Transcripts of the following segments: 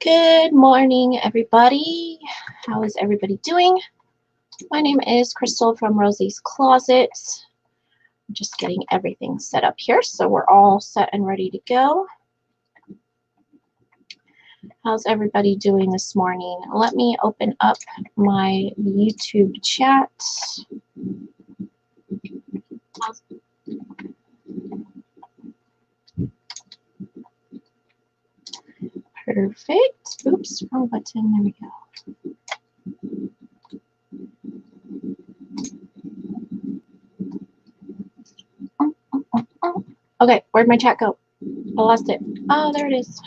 Good morning, everybody. How is everybody doing? My name is Crystal from Rosie's Closet. I'm just getting everything set up here so we're all set and ready to go. How's everybody doing this morning? Let me open up my YouTube chat. Perfect. Oops, wrong button. There we go. Okay, where'd my chat go? I lost it. Oh, there it is.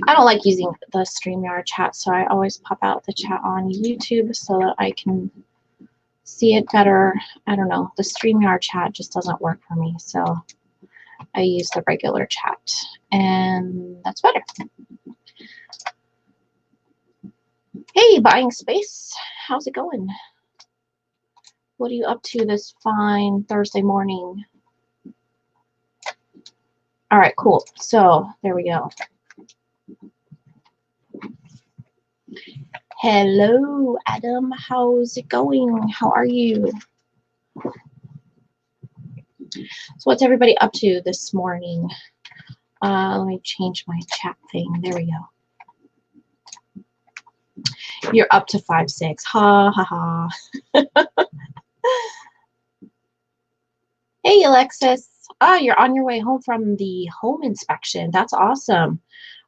I don't like using the StreamYard chat, so I always pop out the chat on YouTube so that I can see it better. I don't know. The StreamYard chat just doesn't work for me, so I use the regular chat, and that's better. Hey, Buying Space. How's it going? What are you up to this fine Thursday morning? All right, cool. So there we go. Hello, Adam. How's it going? How are you? So what's everybody up to this morning? Let me change my chat thing. There we go. You're up to 5-6. Ha ha ha. Hey, Alexis. Ah, you're on your way home from the home inspection. That's awesome.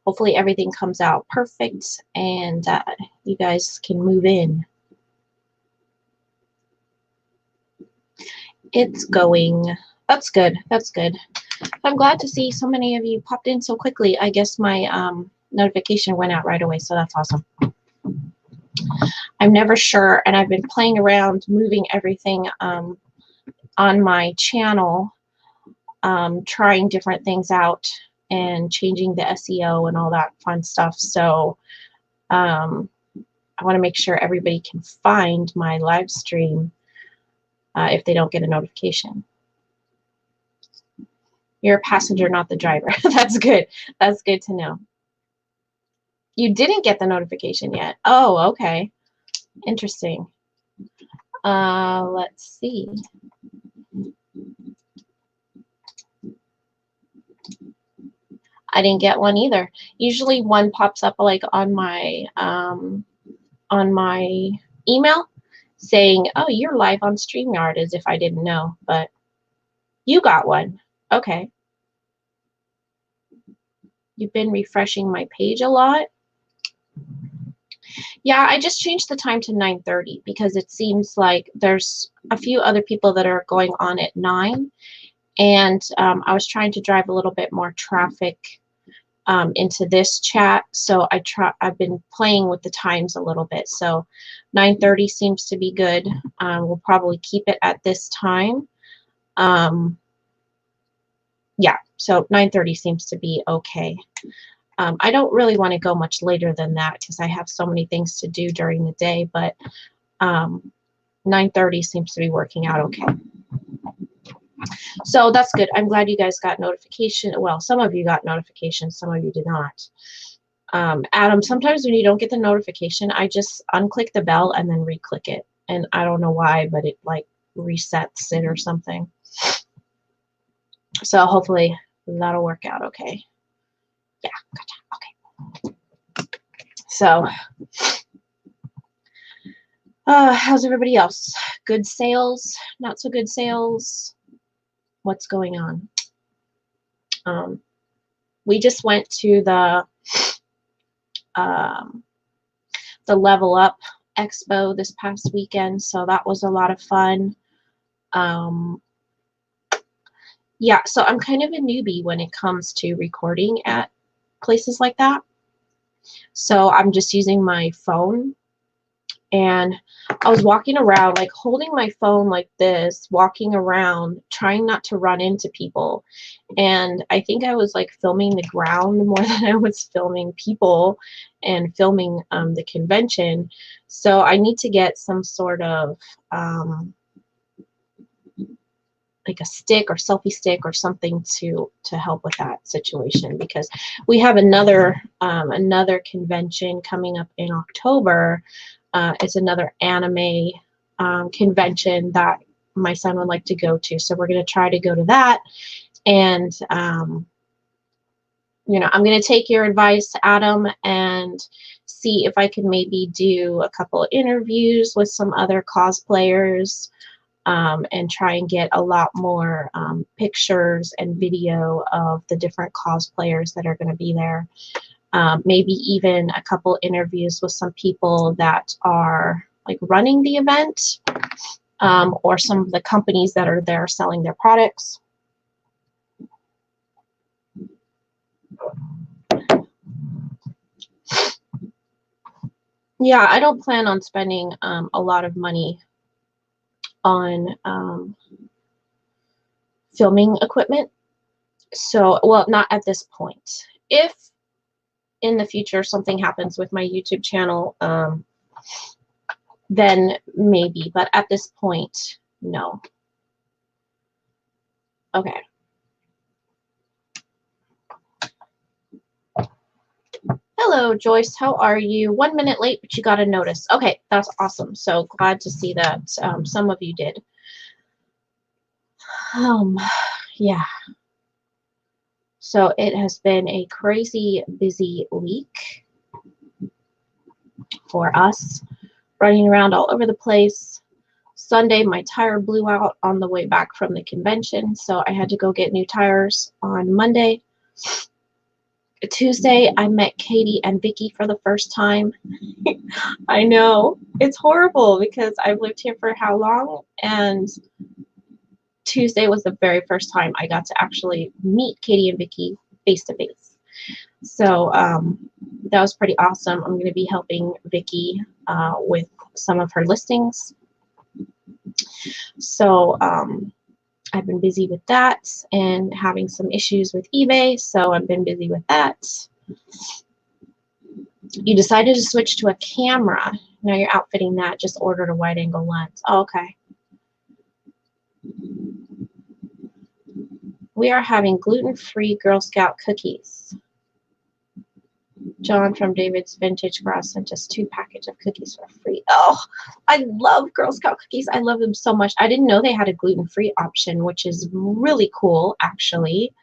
Hopefully everything comes out perfect and you guys can move in. It's going. That's good. That's good. I'm glad to see so many of you popped in so quickly. I guess my notification went out right away, so that's awesome. I'm never sure, and I've been playing around moving everything on my channel, trying different things out and changing the SEO and all that fun stuff. So I want to make sure everybody can find my live stream if they don't get a notification. You're a passenger, not the driver. That's good. That's good to know. You didn't get the notification yet. Oh, okay. Interesting. Let's see. I didn't get one either. Usually one pops up like on my email saying, oh, you're live on StreamYard, as if I didn't know, but you got one. Okay. You've been refreshing my page a lot. Yeah, I just changed the time to 9:30 because it seems like there's a few other people that are going on at 9, and I was trying to drive a little bit more traffic into this chat, so I've been playing with the times a little bit. So 9:30 seems to be good. We'll probably keep it at this time. Yeah, so 9:30 seems to be okay. I don't really want to go much later than that because I have so many things to do during the day, but 9:30 seems to be working out okay. So that's good. I'm glad you guys got notification. Well, some of you got notifications, some of you did not. Adam, sometimes when you don't get the notification, I just unclick the bell and then re-click it. And I don't know why, but it like resets it or something. So hopefully that'll work out okay. Yeah, gotcha. Okay. So, how's everybody else? Good sales? Not so good sales? What's going on? We just went to the Level Up Expo this past weekend, so that was a lot of fun. Yeah, so I'm kind of a newbie when it comes to recording at places like that. So I'm just using my phone, and I was walking around, like holding my phone like this, walking around, trying not to run into people. And I think I was like filming the ground more than I was filming people and filming the convention. So I need to get some sort of like a stick or selfie stick or something to help with that situation, because we have another convention coming up in October. It's another anime convention that my son would like to go to, so we're going to try to go to that. And you know, I'm going to take your advice, Adam, and see if I can maybe do a couple of interviews with some other cosplayers, and try and get a lot more pictures and video of the different cosplayers that are going to be there. Maybe even a couple interviews with some people that are like running the event, or some of the companies that are there selling their products. Yeah, I don't plan on spending a lot of money on filming equipment. So, well, not at this point. If in the future something happens with my YouTube channel, then maybe, but at this point, no. Okay. Hello, Joyce. How are you? 1 minute late, but you got a notice. Okay, that's awesome. So glad to see that some of you did. Yeah. So it has been a crazy busy week for us, running around all over the place. Sunday, my tire blew out on the way back from the convention, so I had to go get new tires on Monday. Tuesday, I met Katie and Vicky for the first time. I know, it's horrible because I've lived here for how long, and Tuesday was the very first time I got to actually meet Katie and Vicky face to face. So that was pretty awesome. I'm going to be helping Vicky with some of her listings. So I've been busy with that and having some issues with eBay, so I've been busy with that. You decided to switch to a camera. Now you're outfitting that. Just ordered a wide angle lens. Oh, okay. We are having gluten-free Girl Scout cookies. John from David's Vintage Grass sent us 2 packages of cookies for free. Oh, I love Girl Scout cookies. I love them so much. I didn't know they had a gluten-free option, which is really cool, actually.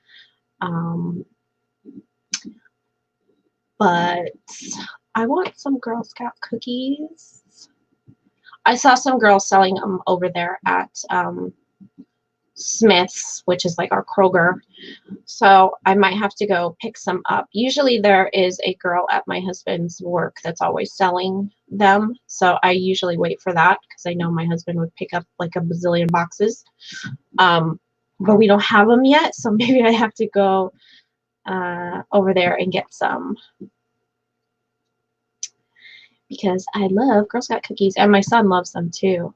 But I want some Girl Scout cookies. I saw some girls selling them over there at Smith's, which is like our Kroger. So I might have to go pick some up. Usually there is a girl at my husband's work that's always selling them. So I usually wait for that because I know my husband would pick up like a bazillion boxes. But we don't have them yet. So maybe I have to go over there and get some. Because I love Girl Scout cookies and my son loves them too.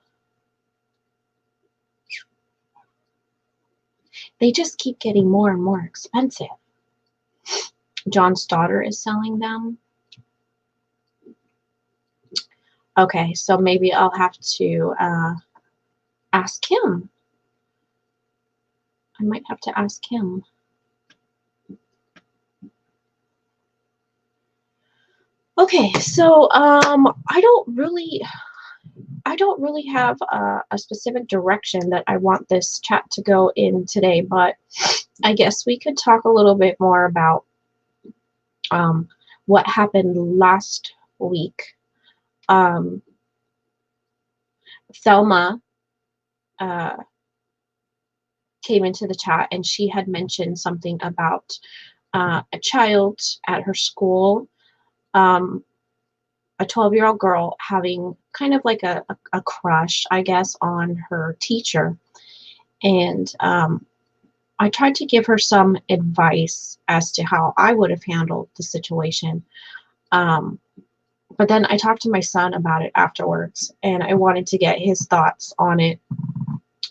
They just keep getting more and more expensive. John's daughter is selling them. Okay, so maybe I'll have to ask him. I might have to ask him. Okay, so I don't really have a specific direction that I want this chat to go in today, but I guess we could talk a little bit more about what happened last week. Thelma came into the chat and she had mentioned something about a child at her school, a 12-year-old girl having kind of like a crush, I guess, on her teacher. And I tried to give her some advice as to how I would have handled the situation. But then I talked to my son about it afterwards, and I wanted to get his thoughts on it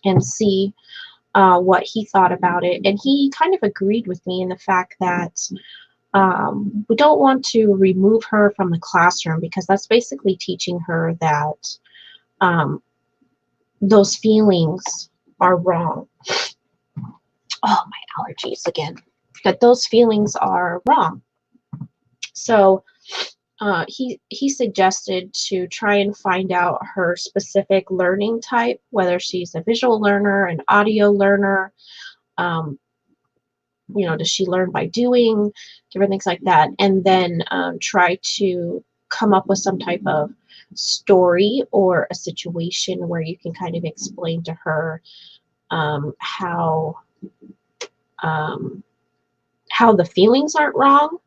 and see what he thought about it. And he kind of agreed with me in the fact that we don't want to remove her from the classroom because that's basically teaching her that those feelings are wrong. Oh, my allergies again. That those feelings are wrong. So he suggested to try and find out her specific learning type, whether she's a visual learner, an audio learner, does she learn by doing, different things like that, and then try to come up with some type of story or a situation where you can kind of explain to her how the feelings aren't wrong,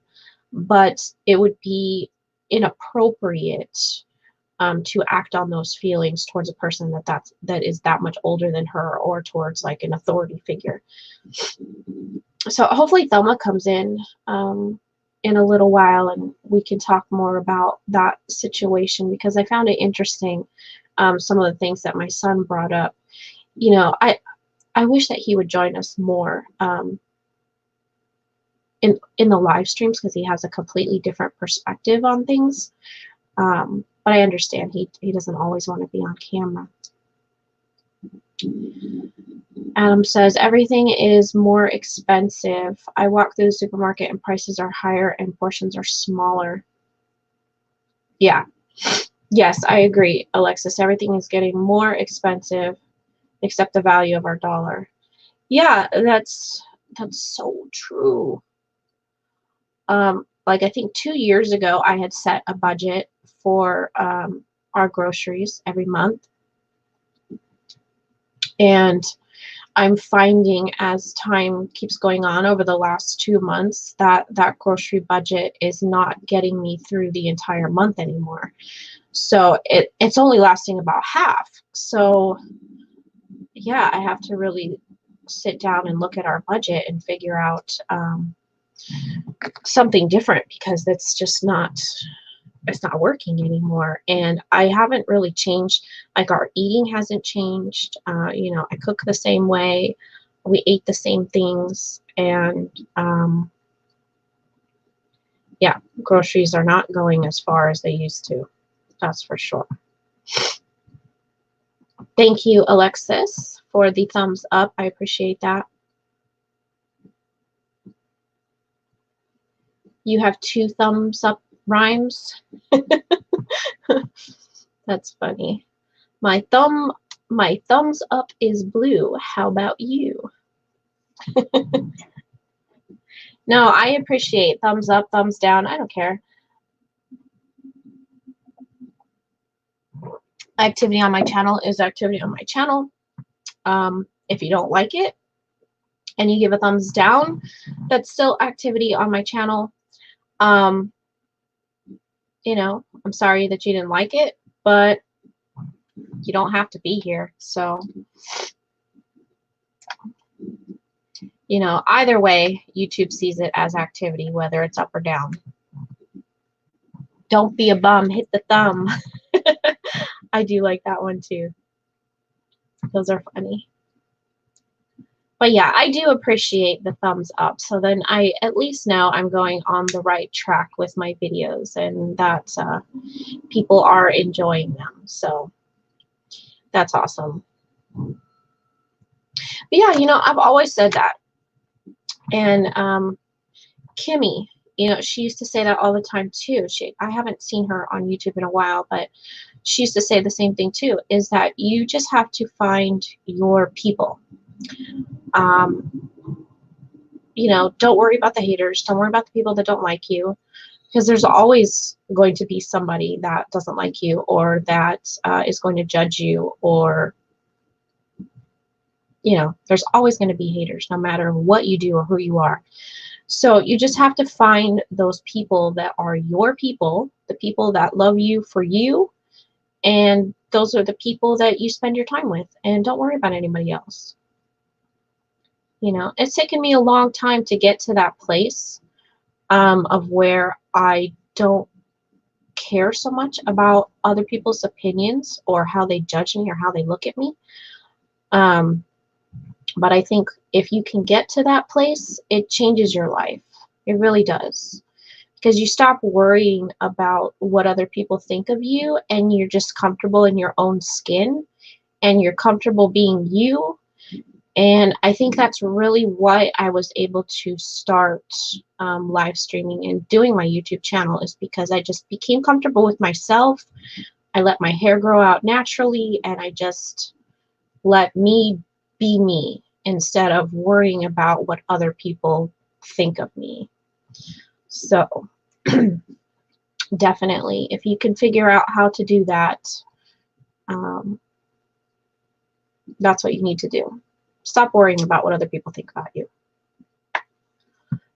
but it would be inappropriate to act on those feelings towards a person that is that much older than her, or towards like an authority figure. So hopefully Thelma comes in a little while, and we can talk more about that situation, because I found it interesting, some of the things that my son brought up. I wish that he would join us more in the live streams, because he has a completely different perspective on things. But I understand he doesn't always want to be on camera. Adam says, everything is more expensive. I walk through the supermarket and prices are higher and portions are smaller. Yeah. Yes, I agree, Alexis. Everything is getting more expensive except the value of our dollar. Yeah, that's so true. Like I think 2 years ago, I had set a budget for our groceries every month. And I'm finding as time keeps going on over the last 2 months that grocery budget is not getting me through the entire month anymore. So it's only lasting about half. So yeah, I have to really sit down and look at our budget and figure out something different, because it's just not working anymore. And I haven't really changed, like our eating hasn't changed. I cook the same way, we ate the same things, and yeah, groceries are not going as far as they used to, that's for sure. Thank you, Alexis, for the thumbs up. I appreciate that. You have 2 thumbs up rhymes. That's funny. My thumbs up is blue. How about you? No, I appreciate thumbs up, thumbs down. I don't care. Activity on my channel is activity on my channel. If you don't like it and you give a thumbs down, that's still activity on my channel. I'm sorry that you didn't like it, but you don't have to be here. So, either way, YouTube sees it as activity, whether it's up or down. Don't be a bum, hit the thumb. I do like that one too. Those are funny. But yeah, I do appreciate the thumbs up. So then I at least know I'm going on the right track with my videos, and that people are enjoying them. So that's awesome. But yeah, I've always said that. And Kimmy, she used to say that all the time too. I haven't seen her on YouTube in a while, but she used to say the same thing too, is that you just have to find your people. Don't worry about the haters. Don't worry about the people that don't like you, because there's always going to be somebody that doesn't like you, or that is going to judge you, or there's always going to be haters no matter what you do or who you are. So you just have to find those people that are your people, the people that love you for you, and those are the people that you spend your time with, and don't worry about anybody else. It's taken me a long time to get to that place of where I don't care so much about other people's opinions or how they judge me or how they look at me. But I think if you can get to that place, it changes your life. It really does. Because you stop worrying about what other people think of you, and you're just comfortable in your own skin, and you're comfortable being you. And I think that's really what I was able to start live streaming and doing my YouTube channel, is because I just became comfortable with myself. I let my hair grow out naturally, and I just let me be me instead of worrying about what other people think of me. So definitely, if you can figure out how to do that, um, that's what you need to do. Stop worrying about what other people think about you.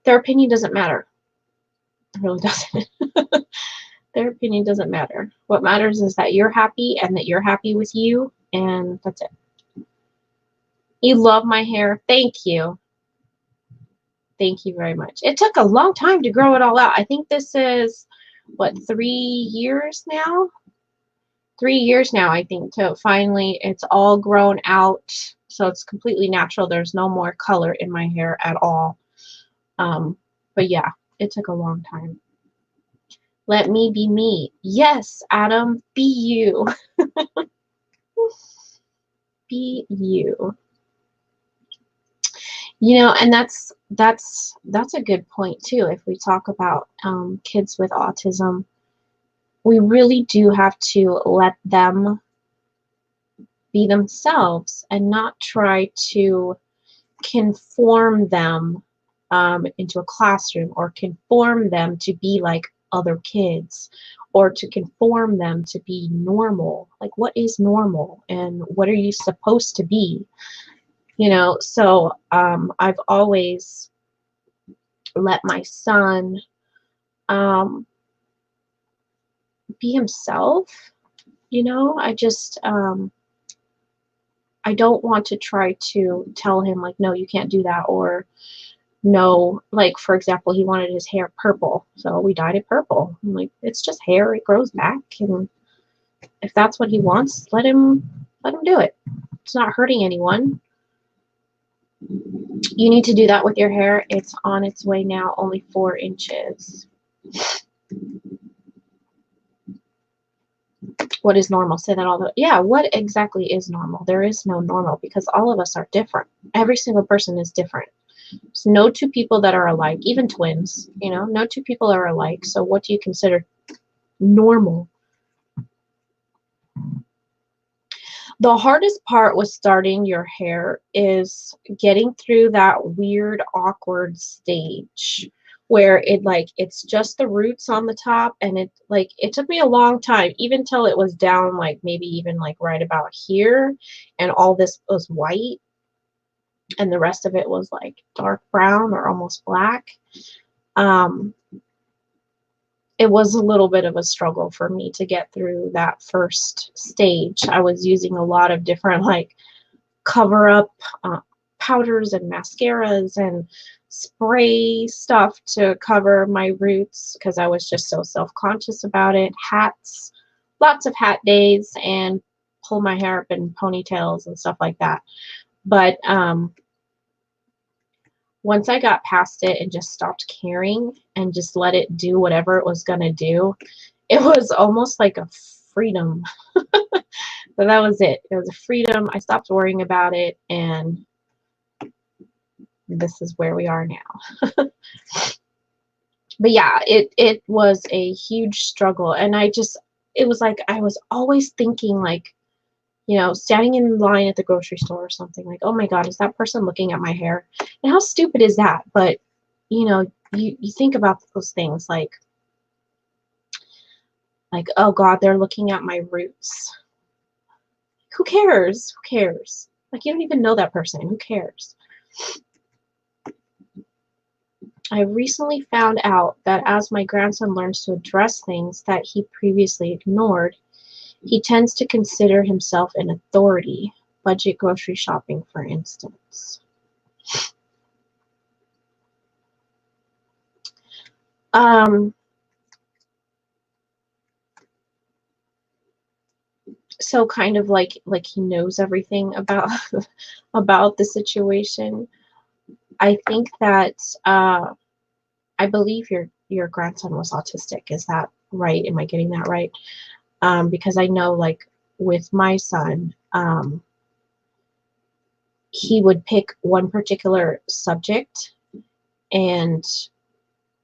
Their opinion doesn't matter. It really doesn't. Their opinion doesn't matter. What matters is that you're happy and that you're happy with you, and that's it. You love my hair. Thank you. Thank you very much. It took a long time to grow it all out. I think this is, what, 3 years now? 3 years now, I think, to finally, it's all grown out. So it's completely natural. There's no more color in my hair at all. But yeah, it took a long time. Let me be me. Yes, Adam, be you. Be you. You know, and that's a good point too. If we talk about kids with autism, we really do have to let them be themselves and not try to conform them into a classroom, or conform them to be like other kids, or to conform them to be normal. Like, what is normal and what are you supposed to be? You know, so I've always let my son be himself. You know, I don't want to try to tell him, like, no, you can't do that, or no, like, for example, he wanted his hair purple, so we dyed it purple. I'm like, it's just hair, it grows back, and if that's what he wants, let him do it. It's not hurting anyone. You need to do that with your hair. It's on its way now, only 4 inches. What is normal? Say that all the, yeah, what exactly is normal? There is no normal, because all of us are different. Every single person is different. There's no two people that are alike, even twins, you know, no two people are alike. So what do you consider normal? The hardest part with starting your hair is getting through that weird, awkward stage where it's just the roots on the top, and it took me a long time, even till it was down, like maybe even like right about here, and all this was white and the rest of it was like dark brown or almost black. It was a little bit of a struggle for me to get through that first stage. I was using a lot of different like cover up powders and mascaras and spray stuff to cover my roots, because I was just so self-conscious about it. Hats, lots of hat days, and pull my hair up in ponytails and stuff like that. But once I got past it and just stopped caring and just let it do whatever it was going to do, it was almost like a freedom. So that was it. It was a freedom. I stopped worrying about it, and this is where we are now. But yeah, it was a huge struggle, and it was like I was always thinking, like, you know, standing in line at the grocery store or something, like, oh my God, is that person looking at my hair? And how stupid is that? But, you know, you think about those things, like, oh God, they're looking at my roots. Who cares? Who cares? Like, you don't even know that person. Who cares? I recently found out that as my grandson learns to address things that he previously ignored, he tends to consider himself an authority, budget grocery shopping, for instance. So kind of like he knows everything about about the situation. I think that I believe your grandson was autistic. Is that right? Am I getting that right? Because I know, like, with my son, he would pick one particular subject and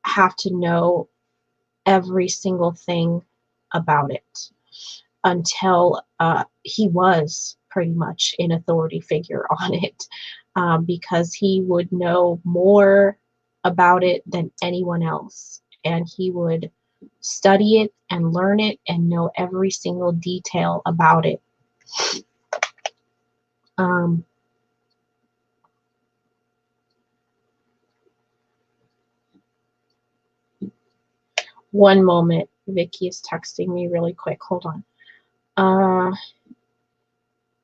have to know every single thing about it until he was pretty much an authority figure on it, because he would know more about it than anyone else, and he would study it and learn it and know every single detail about it. Um, One moment, Vicky is texting me really quick. Hold on.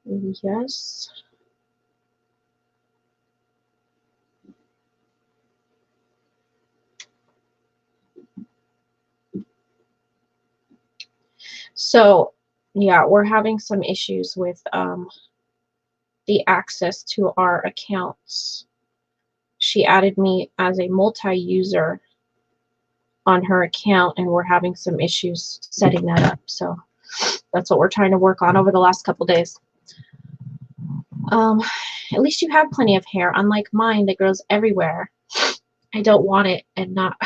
Yes. So, yeah, we're having some issues with the access to our accounts. She added me as a multi-user on her account, and we're having some issues setting that up. So that's what we're trying to work on over the last couple days. At least you have plenty of hair, unlike mine that grows everywhere. I don't want it and not.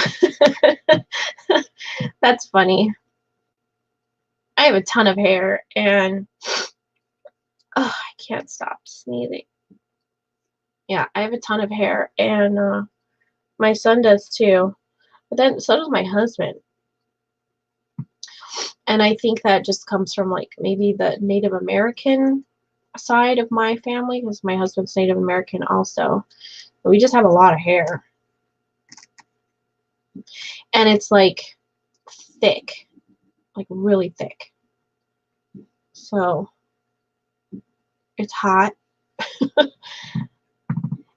That's funny. I have a ton of hair, and I can't stop sneezing. Yeah, I have a ton of hair, and my son does too. But then so does my husband. And I think that just comes from like maybe the Native American side of my family, because my husband's Native American also. But we just have a lot of hair. And it's like thick, like really thick. So it's hot.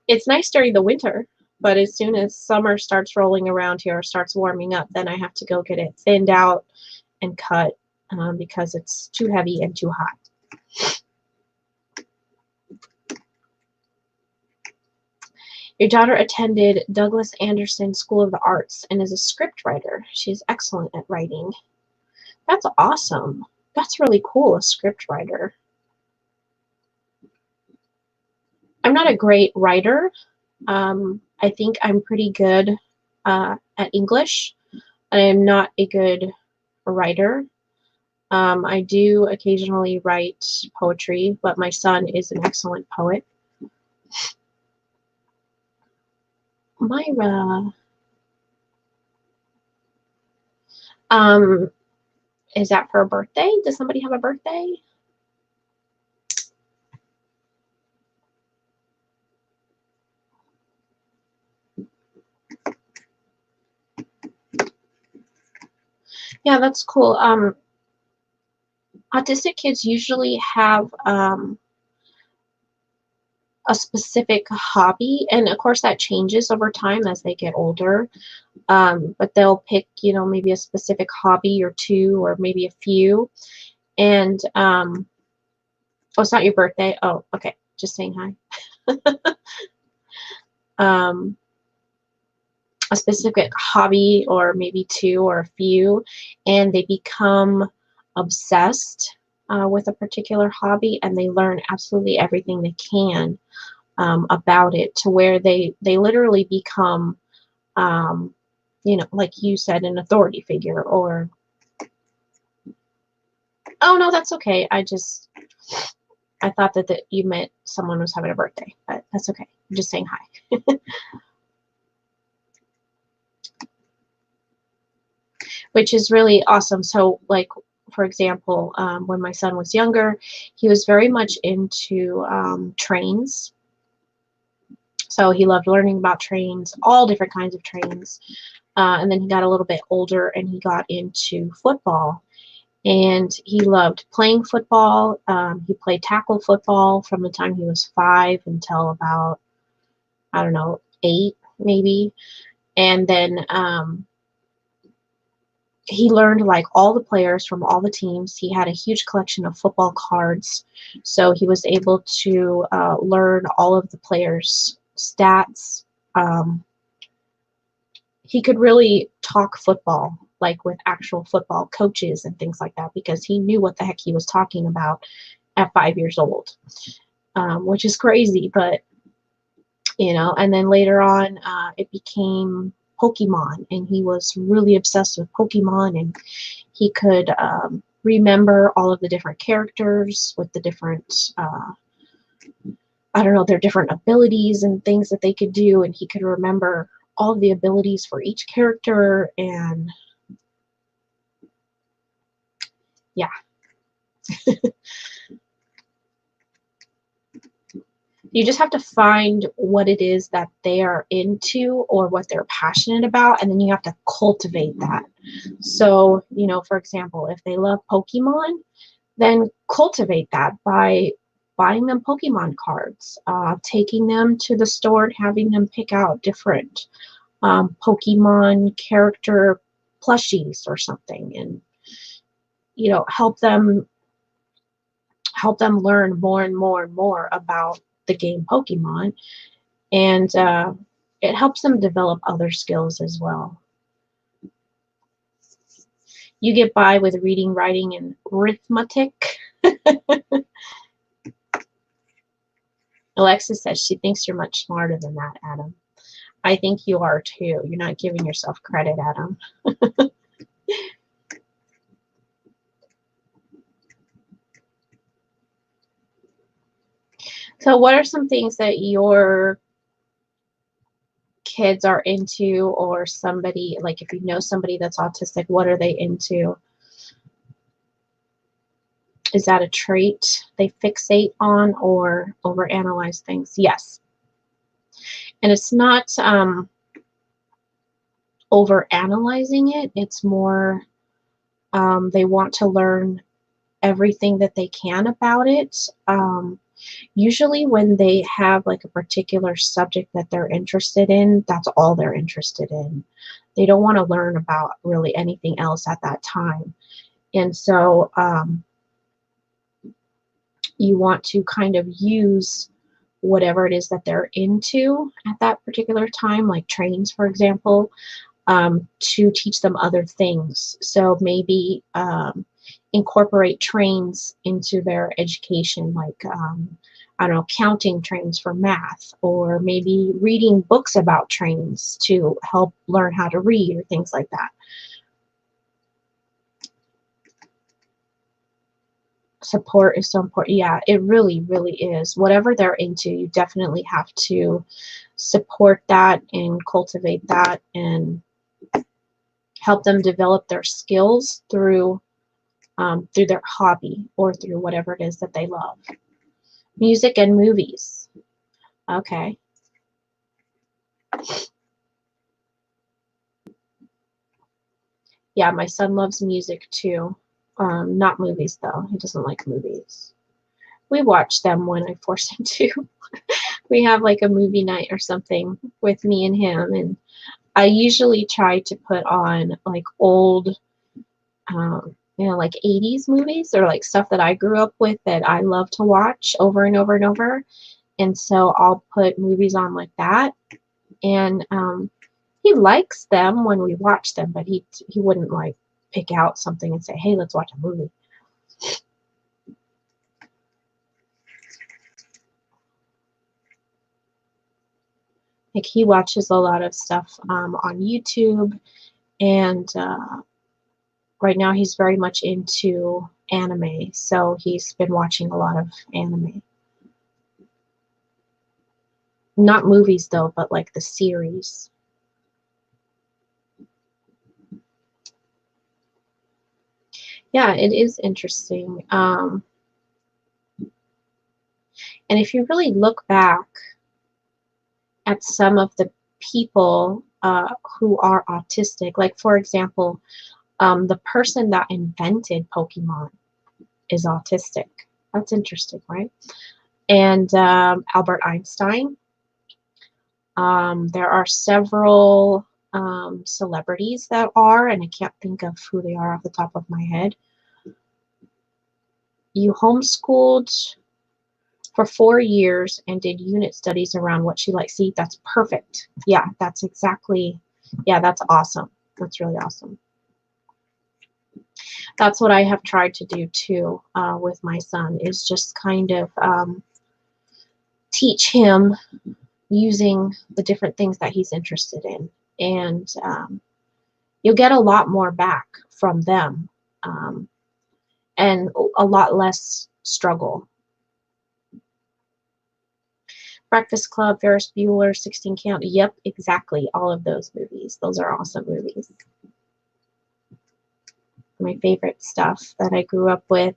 It's nice during the winter, but as soon as summer starts rolling around here, or starts warming up, then I have to go get it thinned out and cut, because it's too heavy and too hot. Your daughter attended Douglas Anderson School of the Arts and is a script writer. She's excellent at writing. That's awesome. That's really cool, a script writer. I'm not a great writer. I think I'm pretty good at English. I am not a good writer. I do occasionally write poetry, but my son is an excellent poet. Myra. Is that for a birthday? Does somebody have a birthday? Yeah, that's cool. Autistic kids usually have a specific hobby, and of course that changes over time as they get older. But they'll pick, maybe a specific hobby or two, or maybe a few. And oh, it's not your birthday. Oh, okay. Just saying hi. A specific hobby, or maybe two or a few, and they become obsessed with a particular hobby, and they learn absolutely everything they can about it, to where they literally become, like you said, an authority figure. Or, oh no, that's okay. I thought that you meant someone was having a birthday, but that's okay. I'm just saying hi. Which is really awesome. So, like, for example, when my son was younger, he was very much into trains. So he loved learning about trains, all different kinds of trains. And then he got a little bit older and he got into football. And he loved playing football. He played tackle football from the time he was 5 until about, I don't know, 8 maybe. And then he learned like all the players from all the teams. He had a huge collection of football cards, so he was able to learn all of the players' stats. He could really talk football, like with actual football coaches and things like that, because he knew what the heck he was talking about at 5 years old. which is crazy, but you know. And then later on, it became Pokemon, and he was really obsessed with Pokemon, and he could remember all of the different characters with the different, I don't know, their different abilities and things that they could do, and he could remember all of the abilities for each character, and yeah. You just have to find what it is that they are into or what they're passionate about, and then you have to cultivate that. So, you know, for example, if they love Pokemon, then cultivate that by buying them Pokemon cards, taking them to the store and having them pick out different Pokemon character plushies or something, and you know, help them learn more and more and more about the game Pokemon, and it helps them develop other skills as well. You get by with reading, writing, and arithmetic. Alexis says she thinks you're much smarter than that, Adam. I think you are too. You're not giving yourself credit, Adam. So what are some things that your kids are into, or somebody, like if you know somebody that's autistic, what are they into? Is that a trait they fixate on or overanalyze things? Yes. And it's not overanalyzing it. It's more they want to learn everything that they can about it. Usually when they have like a particular subject that they're interested in, that's all they're interested in. They don't want to learn about really anything else at that time. And so you want to kind of use whatever it is that they're into at that particular time, like trains, for example, to teach them other things. So maybe incorporate trains into their education, like, I don't know, counting trains for math, or maybe reading books about trains to help learn how to read, or things like that. Support is so important. Yeah, it really, really is. Whatever they're into, you definitely have to support that and cultivate that and help them develop their skills through their hobby or through whatever it is that they love. Music and movies. Okay. Yeah, my son loves music too. Not movies though. He doesn't like movies. We watch them when I force him to. We have like a movie night or something with me and him, and I usually try to put on like old, you know, like 80s movies, or like stuff that I grew up with that I love to watch over and over and over. And so I'll put movies on like that, and he likes them when we watch them, but he wouldn't like pick out something and say, "Hey, let's watch a movie." Like he watches a lot of stuff on YouTube, and right now he's very much into anime, so he's been watching a lot of anime. Not movies though, but like the series. Yeah, it is interesting. And if you really look back at some of the people who are autistic, like for example, the person that invented Pokemon is autistic. That's interesting, right? And Albert Einstein. There are several celebrities that are, and I can't think of who they are off the top of my head. You homeschooled for 4 years and did unit studies around what she likes. See, that's perfect. Yeah, that's exactly, yeah, that's awesome. That's really awesome. That's what I have tried to do too with my son, is just kind of teach him using the different things that he's interested in. And you'll get a lot more back from them, and a lot less struggle. Breakfast Club, Ferris Bueller, 16 Count. Yep, exactly. All of those movies. Those are awesome movies. My favorite stuff that I grew up with.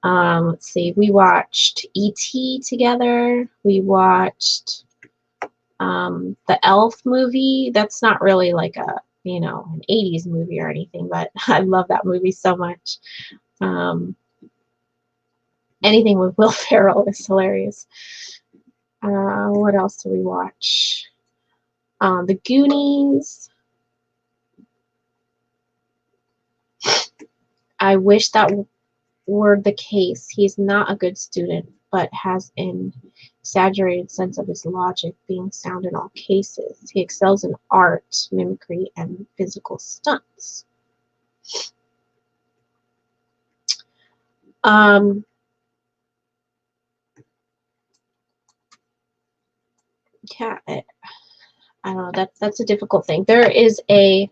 Let's see. We watched E.T. together. We watched the Elf movie. That's not really like a, you know, an 80s movie or anything, but I love that movie so much. Anything with Will Ferrell is hilarious. What else do we watch? The Goonies. I wish that were the case. He's not a good student, but has an exaggerated sense of his logic, being sound in all cases. He excels in art, mimicry, and physical stunts. Yeah, I don't know. That's a difficult thing. There is a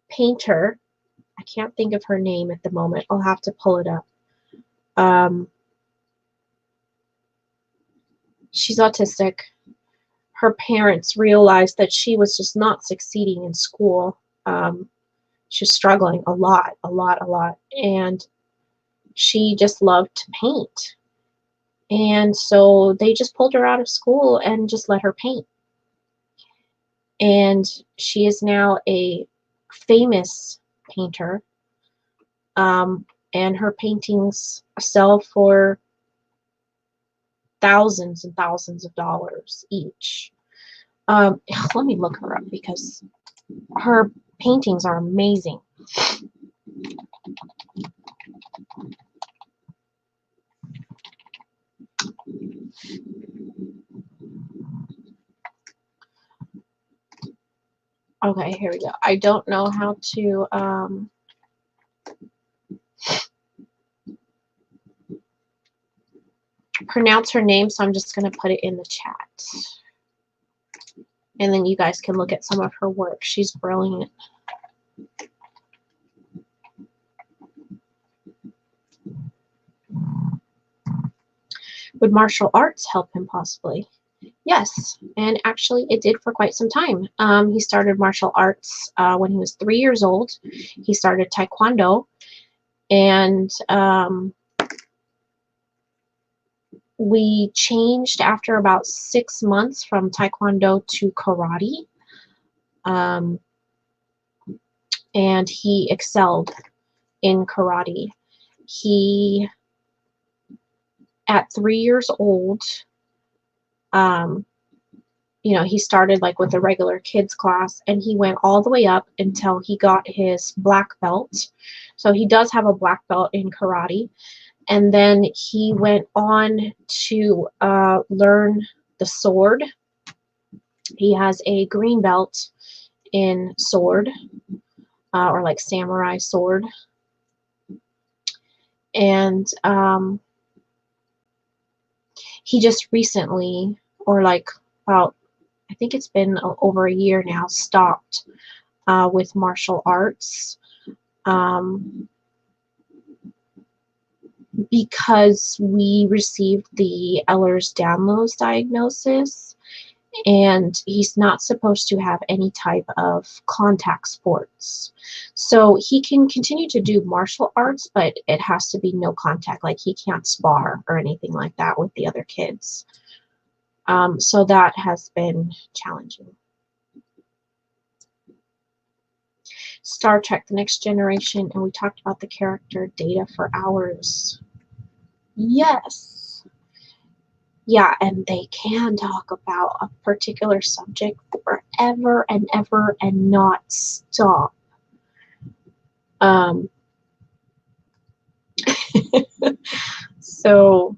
painter. I can't think of her name at the moment. I'll have to pull it up. She's autistic. Her parents realized that she was just not succeeding in school. She was struggling a lot. And she just loved to paint. And so they just pulled her out of school and just let her paint. And she is now a famous painter. And her paintings sell for thousands and thousands of dollars each. Let me look her up because her paintings are amazing. Okay, here we go. I don't know how to pronounce her name, so I'm just going to put it in the chat. And then you guys can look at some of her work. She's brilliant. Would martial arts help him possibly? Yes, and actually it did for quite some time. He started martial arts when he was 3 years old. He started Taekwondo, and we changed after about 6 months from Taekwondo to karate, and he excelled in karate. He, at 3 years old, you know, he started like with a regular kids class, and he went all the way up until he got his black belt. So he does have a black belt in karate. And then he went on to learn the sword. He has a green belt in sword, or like samurai sword. And he just recently, or like about, I think it's been over a year now, stopped with martial arts because we received the Ehlers-Danlos diagnosis, and he's not supposed to have any type of contact sports. So he can continue to do martial arts, but it has to be no contact, like he can't spar or anything like that with the other kids. So that has been challenging. Star Trek: The Next Generation, and we talked about the character Data for hours. Yes. Yeah, and they can talk about a particular subject forever and ever and not stop. So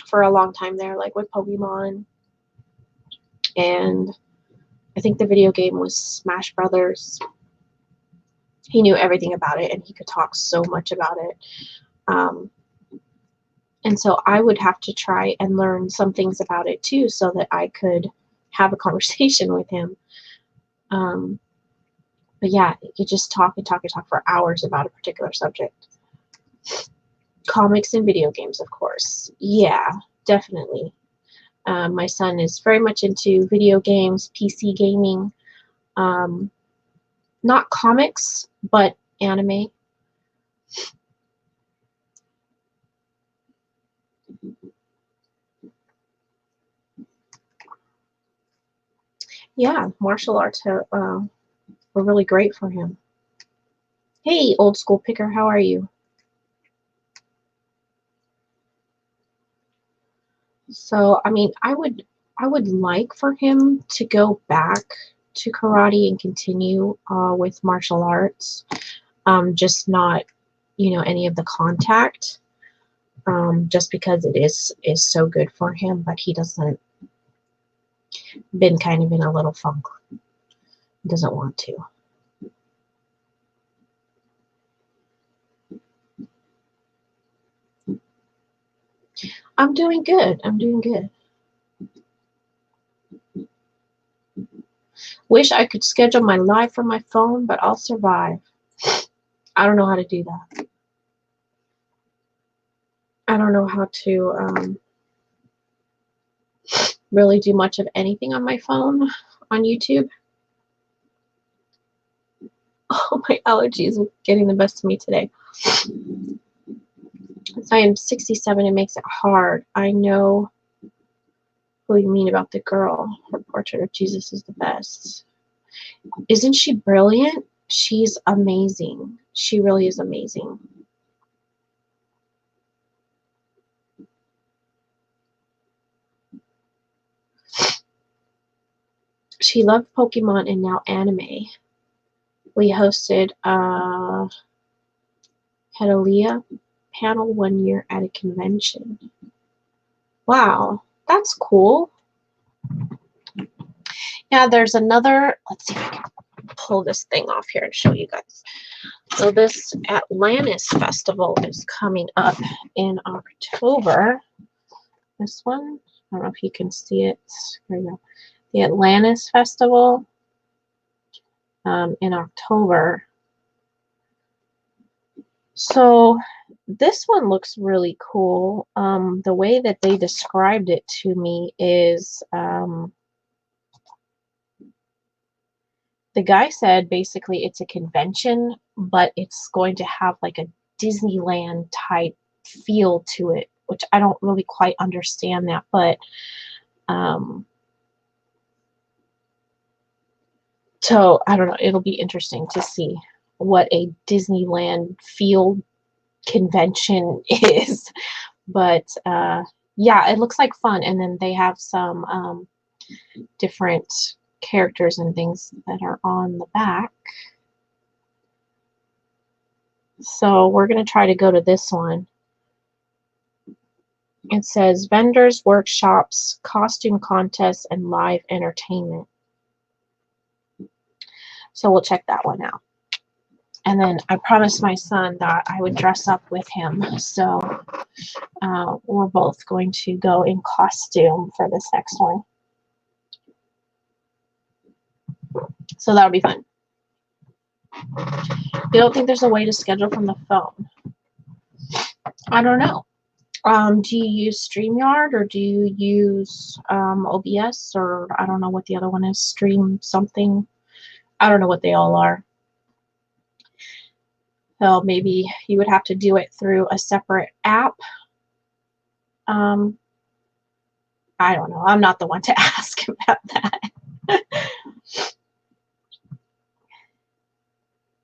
for a long time there, like with Pokemon, and I think the video game was Smash Brothers. He knew everything about it, and he could talk so much about it. And so I would have to try and learn some things about it too so that I could have a conversation with him. Um, but yeah, you could just talk and talk and talk for hours about a particular subject. Comics and video games, of course. Yeah, definitely. My son is very much into video games, PC gaming. Um, Not comics, but anime. Yeah, martial arts were really great for him. Hey, old school picker, how are you? So, I mean, I would like for him to go back to karate and continue with martial arts. Just not, any of the contact. Just because it is so good for him, but he doesn't been kind of in a little funk. He doesn't want to. I'm doing good. I'm doing good. Wish I could schedule my live from my phone, but I'll survive. I don't know how to do that. I don't know how to really do much of anything on my phone on YouTube. Oh, my allergies are getting the best of me today. Since I am 67, it makes it hard. I know who you mean about the girl. Her portrait of Jesus is the best. Isn't she brilliant? She's amazing. She really is amazing. She loved Pokemon and now anime. We hosted a Hedalia panel one year at a convention. Wow, that's cool. Yeah, there's another, let's see if I can pull this thing off here and show you guys. So this Atlantis Festival is coming up in October. This one, I don't know if you can see it. There you go. The Atlantis Festival in October. So this one looks really cool. The way that they described it to me is the guy said basically it's a convention, but it's going to have like a Disneyland type feel to it, which I don't really quite understand that, but so I don't know, it'll be interesting to see what a Disneyland feel convention is. But yeah, it looks like fun, and then they have some different characters and things that are on the back. So we're going to try to go to this one. It says vendors, workshops, costume contests, and live entertainment. So we'll check that one out. And then I promised my son that I would dress up with him. So we're both going to go in costume for this next one. So that'll be fun. You don't think there's a way to schedule from the phone? I don't know. Do you use StreamYard or do you use OBS, or I don't know what the other one is, Stream something? I don't know what they all are. So maybe you would have to do it through a separate app. I don't know. I'm not the one to ask about that.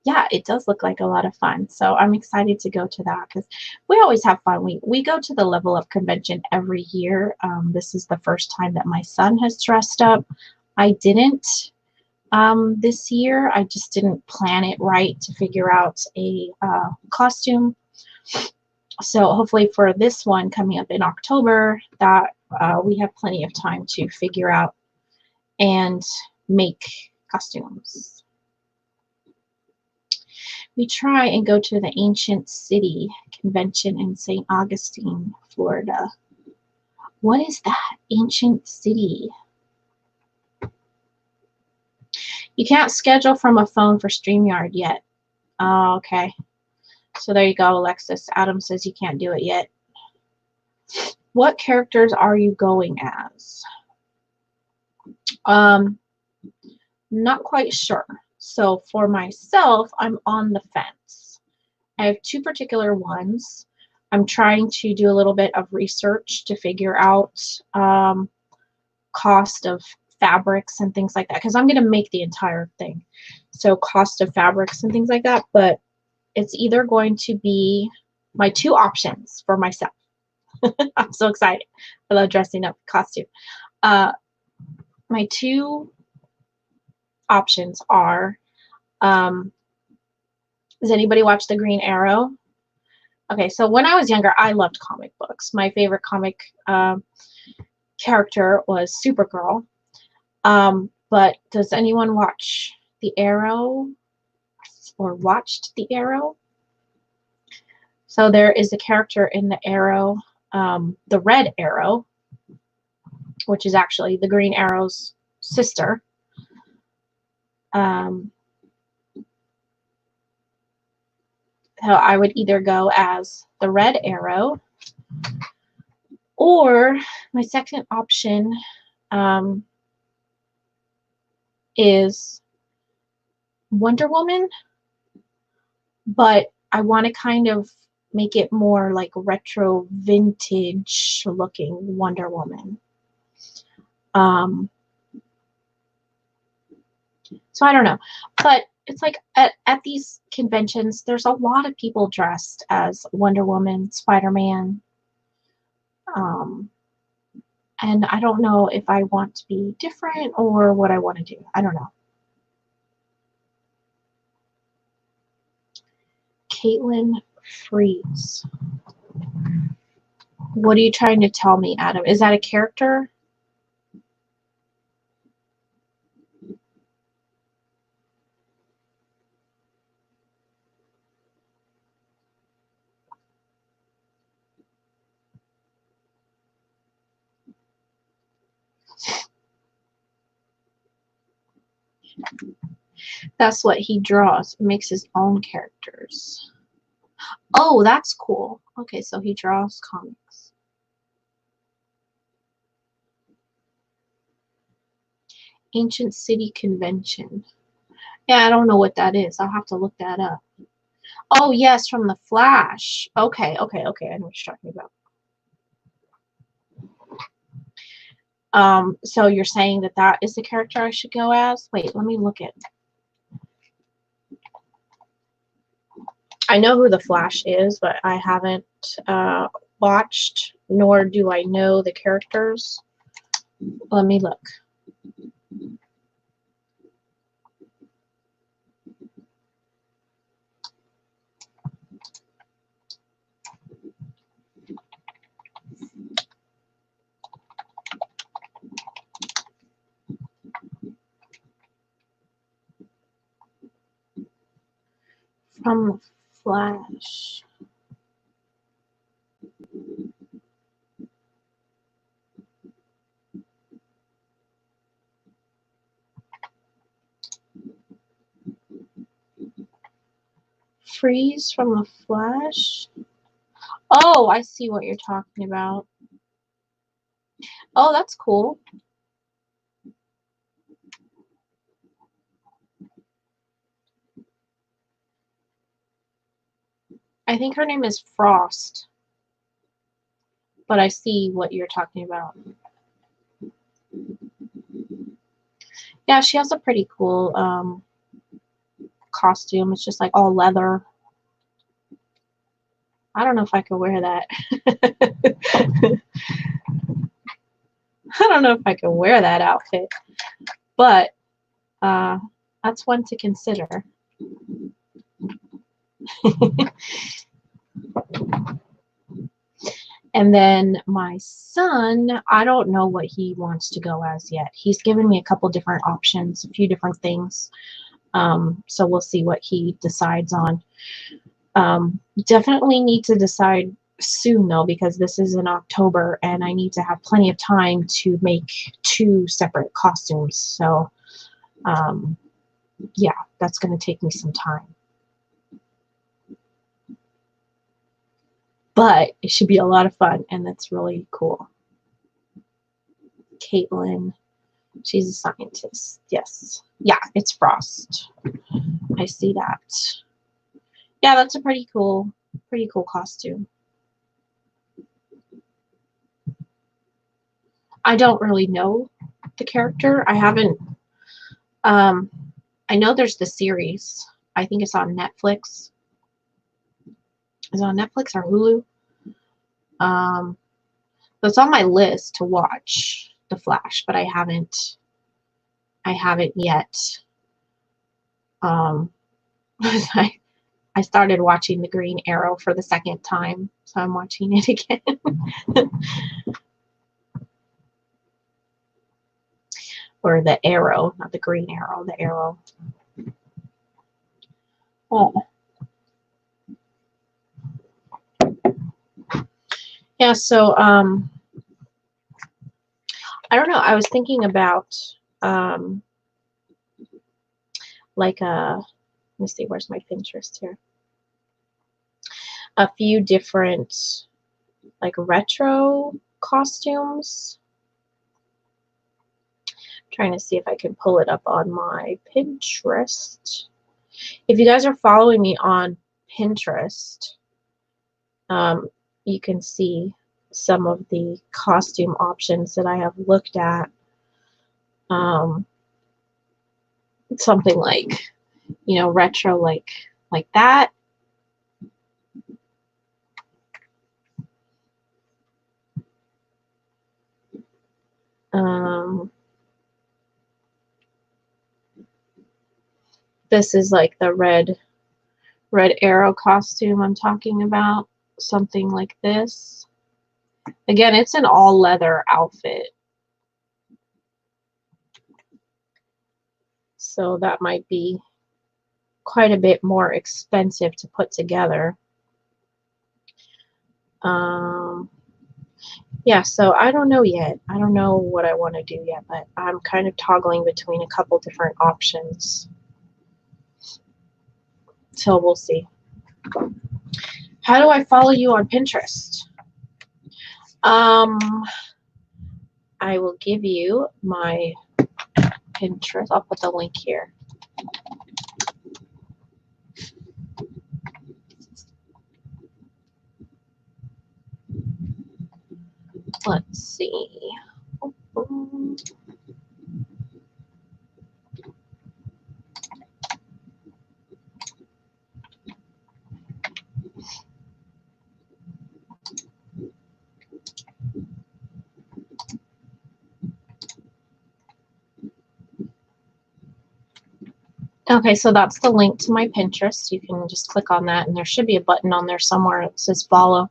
Yeah, it does look like a lot of fun. So I'm excited to go to that because we always have fun. We go to the Level Up convention every year. This is the first time that my son has dressed up. I didn't this year. I just didn't plan it right to figure out a costume. So hopefully for this one coming up in October, that we have plenty of time to figure out and make costumes. We try and go to the Ancient City Convention in St. Augustine, Florida. What is that? Ancient City. You can't schedule from a phone for StreamYard yet. Oh, okay. So there you go, Alexis. Adam says you can't do it yet. What characters are you going as? Not quite sure. So for myself, I'm on the fence. I have two particular ones. I'm trying to do a little bit of research to figure out cost of fabrics and things like that, because I'm going to make the entire thing. So cost of fabrics and things like that, but it's either going to be my two options for myself. I'm so excited. I love dressing up costume. My two options are, does anybody watch The Green Arrow? Okay, so when I was younger, I loved comic books. My favorite comic character was Supergirl. But does anyone watch The Arrow or watched The Arrow? So there is a character in The Arrow, the Red Arrow, which is actually the Green Arrow's sister. So I would either go as the Red Arrow, or my second option is Wonder Woman, but I want to kind of make it more like retro vintage looking Wonder Woman. So I don't know, but it's like at these conventions, there's a lot of people dressed as Wonder Woman, Spider-Man, and I don't know if I want to be different or what I want to do. I don't know. Caitlin Freeze. What are you trying to tell me, Adam? Is that a character? That's what he draws. He makes his own characters. Oh, that's cool. Okay, so he draws comics. Ancient City Convention. Yeah, I don't know what that is. I'll have to look that up. Oh, yes, from The Flash. Okay. I know what you're talking about. So you're saying that that is the character I should go as? Wait, let me look at. I know who the Flash is, but I haven't watched, nor do I know the characters. Let me look. From the Flash. Freeze from the Flash? Oh, I see what you're talking about. Oh, that's cool. I think her name is Frost. But I see what you're talking about. Yeah, she has a pretty cool costume. It's just like all leather. I don't know if I could wear that. I don't know if I could wear that outfit. But that's one to consider. And then my son, I don't know what he wants to go as yet. He's given me a couple different options, a few different things. So we'll see what he decides on. Definitely need to decide soon though, because this is in October and I need to have plenty of time to make 2 separate costumes. So yeah, that's going to take me some time. But it should be a lot of fun, and that's really cool. Caitlin, she's a scientist. Yes. Yeah, it's Frost. I see that. Yeah, that's a pretty cool costume. I don't really know the character. I haven't I know there's the series. I think it's on Netflix. Is it on Netflix or Hulu? It's on my list to watch The Flash, but I haven't yet. I started watching The Green Arrow for the second time, so I'm watching it again. Or The Arrow, not The Green Arrow, The Arrow. Oh. Yeah, so I don't know. I was thinking about like let me see, where's my Pinterest here? A few different like retro costumes. Trying to see if I can pull it up on my Pinterest. If you guys are following me on Pinterest, you can see some of the costume options that I have looked at. Something like, you know, retro like that. This is like the red arrow costume I'm talking about. Something like this. Again, it's an all leather outfit. So that might be quite a bit more expensive to put together. Yeah, so I don't know yet. I don't know what I want to do yet, but I'm kind of toggling between a couple different options. So we'll see. How do I follow you on Pinterest? I will give you my Pinterest. I'll put the link here. Let's see. Okay, so that's the link to my Pinterest. You can just click on that, and there should be a button on there somewhere that says follow.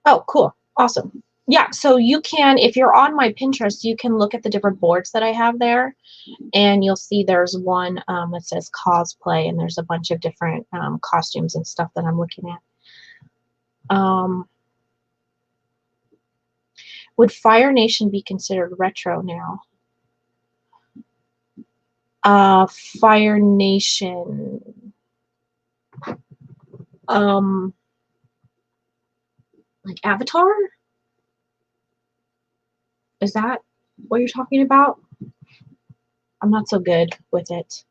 Oh, cool. Awesome. Yeah, so you can, if you're on my Pinterest, you can look at the different boards that I have there, and you'll see there's one that says cosplay, and there's a bunch of different costumes and stuff that I'm looking at. Would Fire Nation be considered retro now? Fire Nation. Like Avatar? Is that what you're talking about? I'm not so good with it.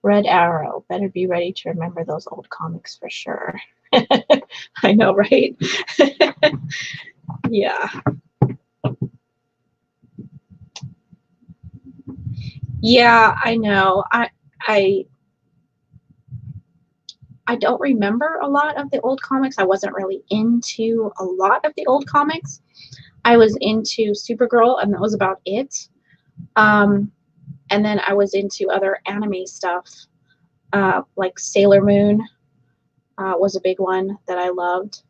Red Arrow. Better be ready to remember those old comics for sure. I know, right? Yeah. Yeah, I know. I I don't remember a lot of the old comics. I wasn't really into a lot of the old comics. I was into Supergirl, and that was about it. Um, and then I was into other anime stuff, like Sailor Moon was a big one that I loved.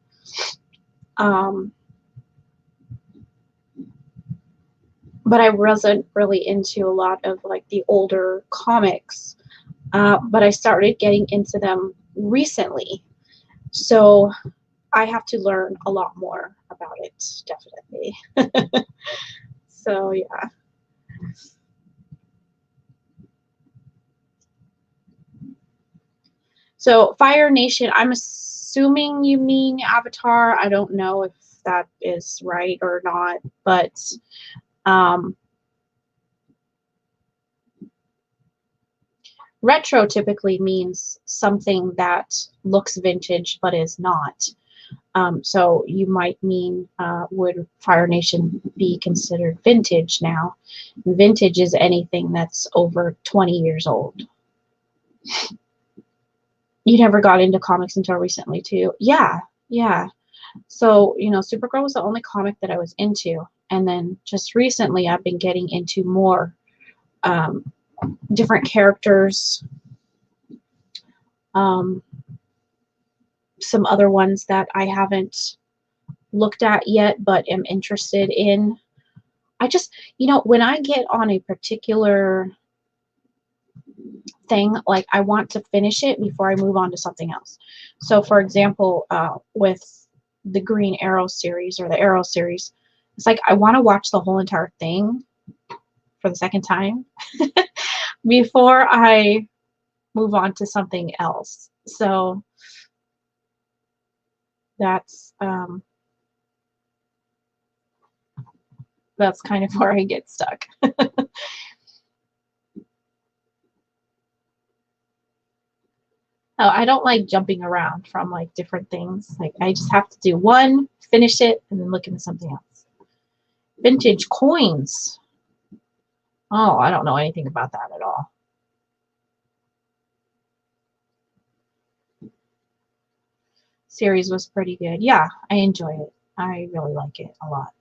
Um, but I wasn't really into a lot of like the older comics. But I started getting into them recently. So I have to learn a lot more about it, definitely. So yeah. So Fire Nation, I'm assuming you mean Avatar. I don't know if that is right or not, but um, retro typically means something that looks vintage but is not. So you might mean, would Fire Nation be considered vintage now? Vintage is anything that's over 20 years old. You never got into comics until recently, too. Yeah, yeah. So, Supergirl was the only comic that I was into. And then just recently, I've been getting into more um, different characters, um, some other ones that I haven't looked at yet, but am interested in. I just, when I get on a particular thing, like I want to finish it before I move on to something else. So, for example, with the Green Arrow series or the Arrow series, it's like I want to watch the whole entire thing for the second time before I move on to something else. So that's that's kind of where I get stuck. Oh, I don't like jumping around from like different things. Like I just have to do one, finish it, and then look into something else. Vintage coins. Oh, I don't know anything about that at all. Series was pretty good. Yeah, I enjoy it. I really like it a lot.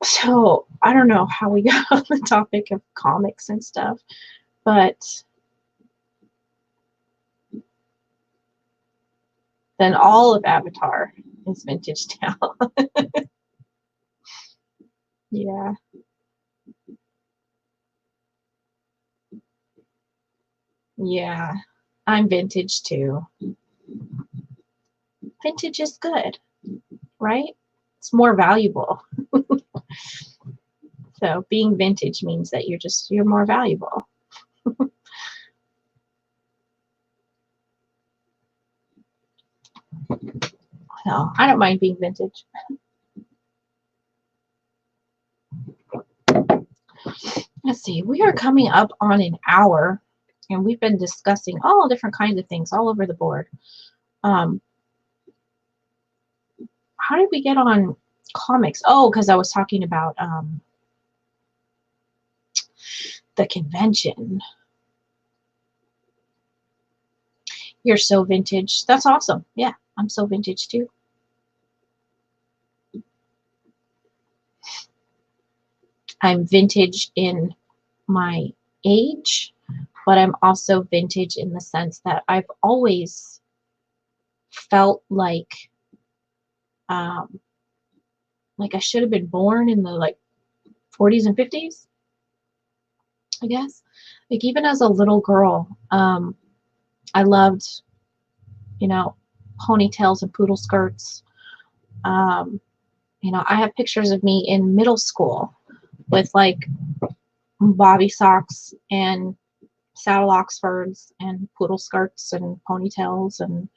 So I don't know how we got on the topic of comics and stuff, but then all of Avatar is vintage now. Yeah, yeah. I'm vintage too. Vintage is good, right? It's more valuable. So being vintage means that you're more valuable. No, I don't mind being vintage. Let's see, we are coming up on an hour and we've been discussing all different kinds of things all over the board. Um, how did we get on comics? Oh, because I was talking about the convention. You're so vintage. That's awesome. Yeah, I'm so vintage too. I'm vintage in my age, but I'm also vintage in the sense that I've always felt um, like I should have been born in the like 40s and 50s, I guess. Like even as a little girl, I loved, you know, ponytails and poodle skirts. Um, I have pictures of me in middle school with like bobby socks and saddle oxfords and poodle skirts and ponytails and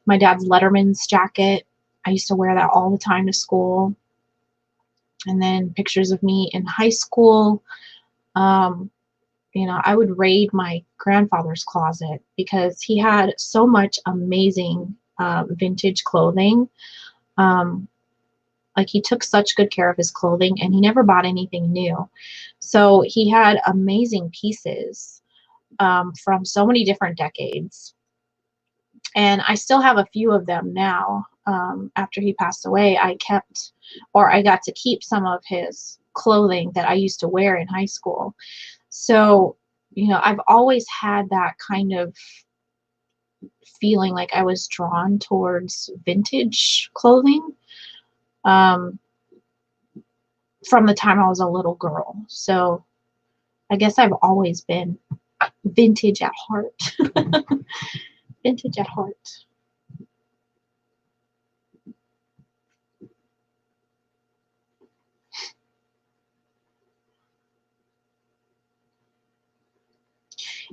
my dad's Letterman's jacket. I used to wear that all the time to school. And then pictures of me in high school. Um, I would raid my grandfather's closet because he had so much amazing vintage clothing. Um, Like, he took such good care of his clothing, and he never bought anything new. So he had amazing pieces from so many different decades. And I still have a few of them now. After he passed away, I kept, or I got to keep some of his clothing that I used to wear in high school. So, I've always had that kind of feeling like I was drawn towards vintage clothing um, from the time I was a little girl. So I guess I've always been vintage at heart. Vintage at heart.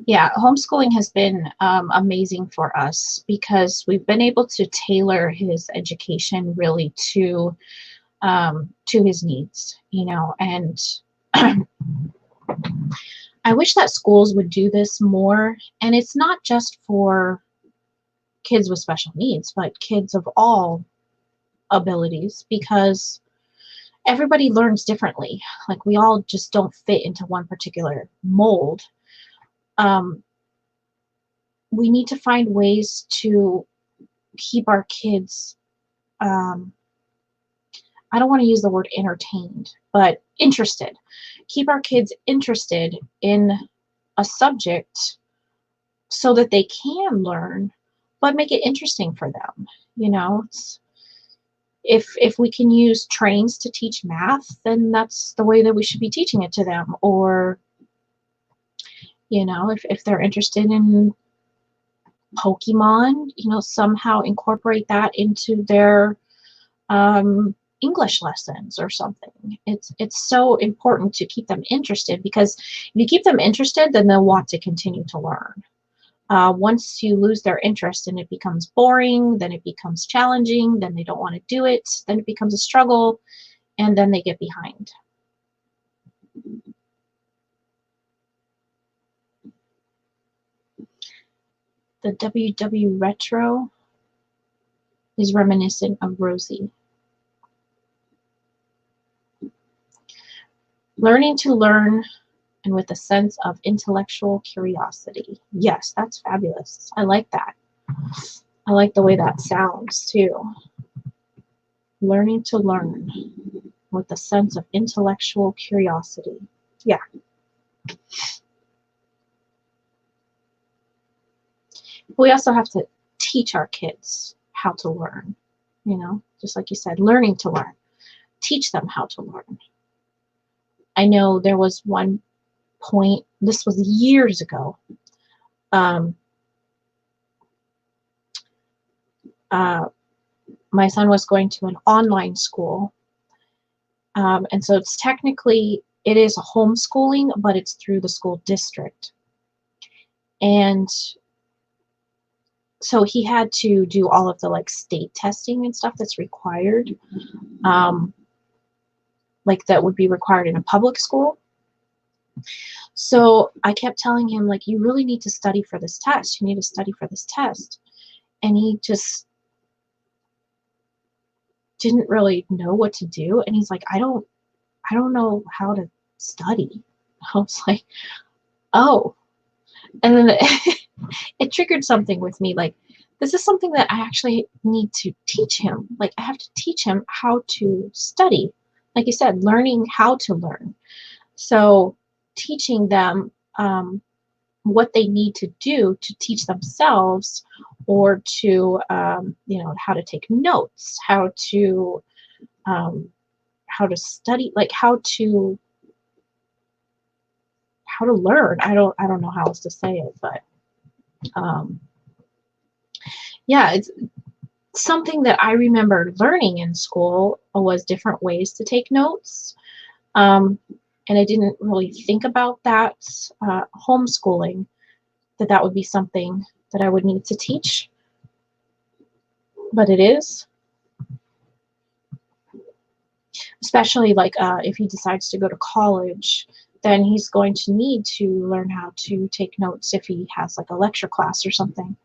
Yeah, homeschooling has been amazing for us because we've been able to tailor his education really to his needs, and I wish that schools would do this more. And it's not just for kids with special needs, but kids of all abilities, because everybody learns differently. Like, we all just don't fit into one particular mold. Um, we need to find ways to keep our kids, um, I don't want to use the word entertained, but interested. Keep our kids interested in a subject so that they can learn, but make it interesting for them. If we can use trains to teach math, then that's the way that we should be teaching it to them. Or, if they're interested in Pokemon, somehow incorporate that into their English lessons or something. It's so important to keep them interested, because if you keep them interested, then they'll want to continue to learn. Once you lose their interest and it becomes boring, then it becomes challenging, then they don't want to do it, then it becomes a struggle, and then they get behind. The WW Retro is reminiscent of Rosie. Learning to learn, and with a sense of intellectual curiosity. Yes, that's fabulous. I like that. I like the way that sounds too. Learning to learn with a sense of intellectual curiosity. Yeah. We also have to teach our kids how to learn, just like you said, learning to learn. Teach them how to learn. I know there was one point, this was years ago, my son was going to an online school, and so it is homeschooling, but it's through the school district. And so he had to do all of the state testing and stuff that's required, that would be required in a public school. So I kept telling him, you really need to study for this test. You need to study for this test. And he just didn't really know what to do. And he's like, I don't know how to study. I was like, oh. And then it triggered something with me. This is something that I actually need to teach him. I have to teach him how to study. Like you said, learning how to learn. So teaching them what they need to do to teach themselves, or to how to take notes, how to study, how to learn. I don't know how else to say it, but yeah, it's something that I remember learning in school was different ways to take notes. And I didn't really think about that homeschooling, that would be something that I would need to teach, but it is. Especially if he decides to go to college, then he's going to need to learn how to take notes if he has a lecture class or something.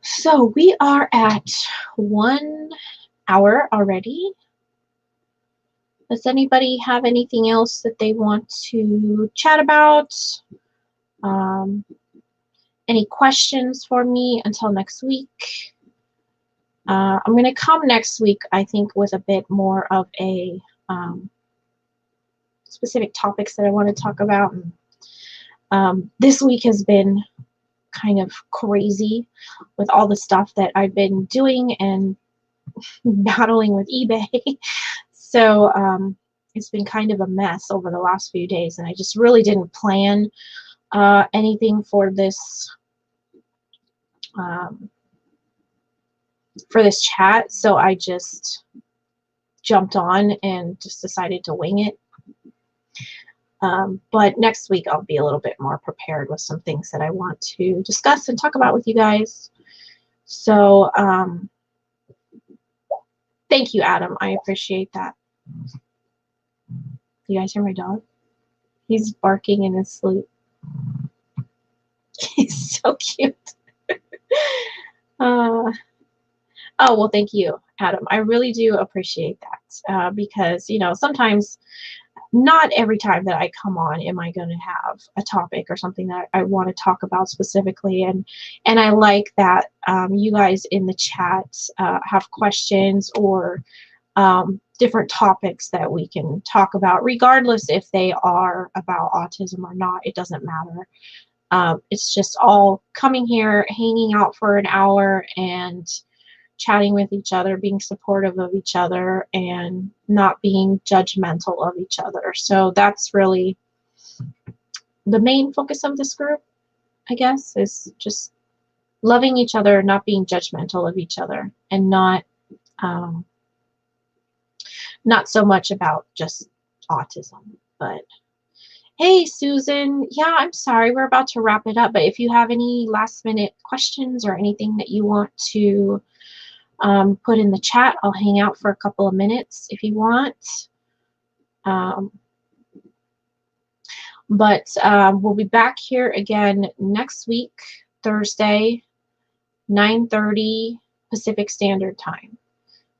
So we are at 1 hour already. Does anybody have anything else that they want to chat about? Um, any questions for me until next week? I'm going to come next week, I think, with a bit more of a specific topics that I want to talk about. This week has been kind of crazy with all the stuff that I've been doing and battling with eBay. So it's been kind of a mess over the last few days, and I just really didn't plan anything for this um, chat. So I just jumped on and just decided to wing it. But next week I'll be a little bit more prepared with some things that I want to discuss and talk about with you guys. So thank you, Adam. I appreciate that. You guys hear my dog? He's barking in his sleep. He's so cute. Oh, well, thank you, Adam. I really do appreciate that because, you know, sometimes, not every time that I come on am I going to have a topic or something that I want to talk about specifically. And I like that you guys in the chat have questions or different topics that we can talk about, regardless if they are about autism or not. It doesn't matter. It's just all coming here, hanging out for an hour and chatting with each other, being supportive of each other, and not being judgmental of each other. So that's really the main focus of this group, I guess, is just loving each other, not being judgmental of each other, and not so much about just autism. But hey, Susan, yeah, I'm sorry, we're about to wrap it up, but if you have any last minute questions or anything that you want to put in the chat, I'll hang out for a couple of minutes if you want. But we'll be back here again next week, Thursday, 9:30 Pacific Standard Time.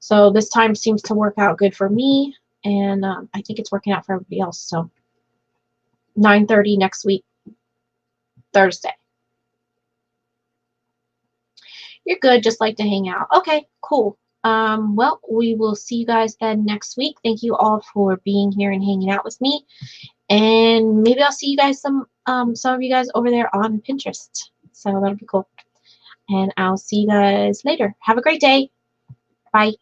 So this time seems to work out good for me, and I think it's working out for everybody else. So 9:30 next week, Thursday. You're good, just like to hang out. Okay, cool. Well, we will see you guys then next week. Thank you all for being here and hanging out with me. And maybe I'll see you guys, some of you guys over there on Pinterest. So that'll be cool. And I'll see you guys later. Have a great day. Bye.